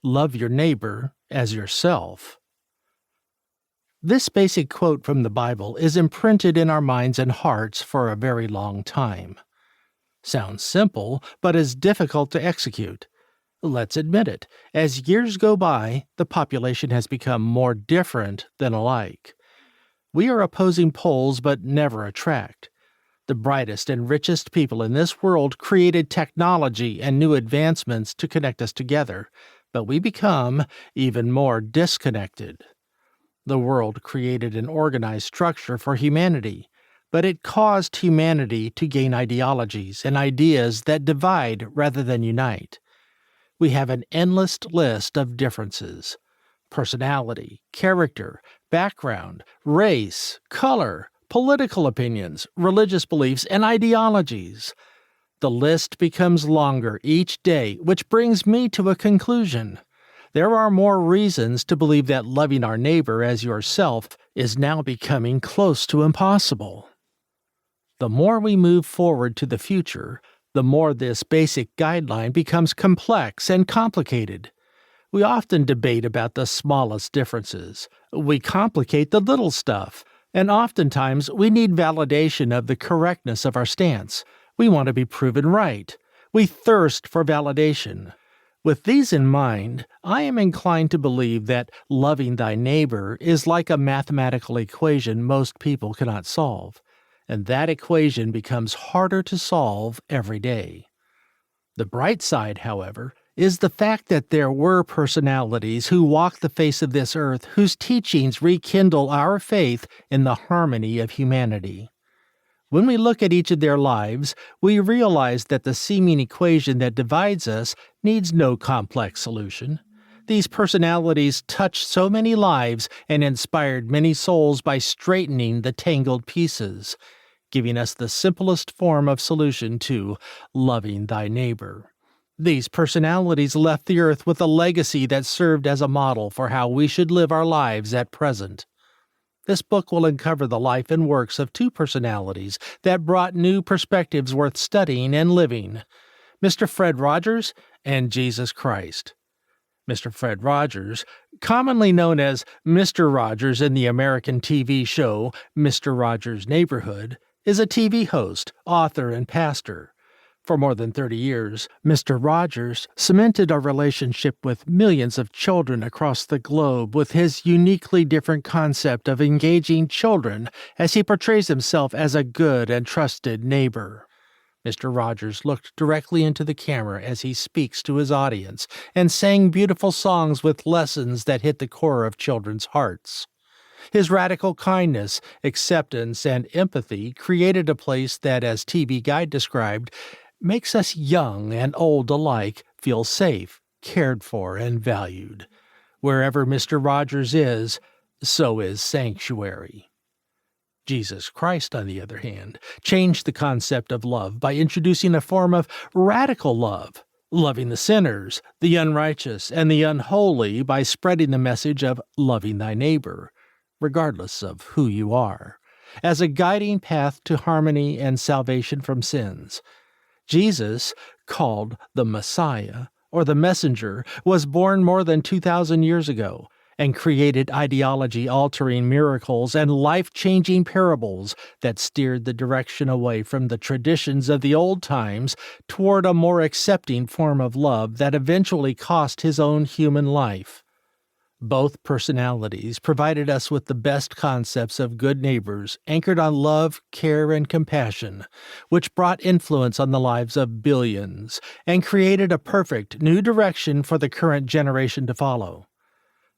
love your neighbor as yourself. This basic quote from the Bible is imprinted in our minds and hearts for a very long time. Sounds simple, but is difficult to execute. Let's admit it, as years go by, the population has become more different than alike. We are opposing poles but never attract. The brightest and richest people in this world created technology and new advancements to connect us together, but we become even more disconnected. The world created an organized structure for humanity, but it caused humanity to gain ideologies and ideas that divide rather than unite. We have an endless list of differences: personality, character, background, race, color, political opinions, religious beliefs, and ideologies. The list becomes longer each day, which brings me to a conclusion. There are more reasons to believe that loving our neighbor as yourself is now becoming close to impossible. The more we move forward to the future, the more this basic guideline becomes complex and complicated. We often debate about the smallest differences. We complicate the little stuff, and oftentimes we need validation of the correctness of our stance. We want to be proven right. We thirst for validation. With these in mind, I am inclined to believe that loving thy neighbor is like a mathematical equation most people cannot solve, and that equation becomes harder to solve every day. The bright side, however, is the fact that there were personalities who walked the face of this earth whose teachings rekindle our faith in the harmony of humanity. When we look at each of their lives, we realize that the seeming equation that divides us needs no complex solution. These personalities touched so many lives and inspired many souls by straightening the tangled pieces, giving us the simplest form of solution to loving thy neighbor. These personalities left the earth with a legacy that served as a model for how we should live our lives at present. This book will uncover the life and works of two personalities that brought new perspectives worth studying and living: Mr. Fred Rogers and Jesus Christ. Mr. Fred Rogers, commonly known as Mr. Rogers in the American TV show Mr. Rogers' Neighborhood, is a TV host, author, and pastor. For more than 30 years, Mr. Rogers cemented a relationship with millions of children across the globe with his uniquely different concept of engaging children as he portrays himself as a good and trusted neighbor. Mr. Rogers looked directly into the camera as he speaks to his audience and sang beautiful songs with lessons that hit the core of children's hearts. His radical kindness, acceptance, and empathy created a place that, as TV Guide described, makes us young and old alike feel safe, cared for, and valued. Wherever Mr. Rogers is, so is sanctuary. Jesus Christ, on the other hand, changed the concept of love by introducing a form of radical love, loving the sinners, the unrighteous, and the unholy by spreading the message of loving thy neighbor, regardless of who you are, as a guiding path to harmony and salvation from sins. Jesus, called the Messiah, or the Messenger, was born more than 2,000 years ago and created ideology-altering miracles and life-changing parables that steered the direction away from the traditions of the old times toward a more accepting form of love that eventually cost his own human life. Both personalities provided us with the best concepts of good neighbors anchored on love, care, and compassion, which brought influence on the lives of billions and created a perfect new direction for the current generation to follow.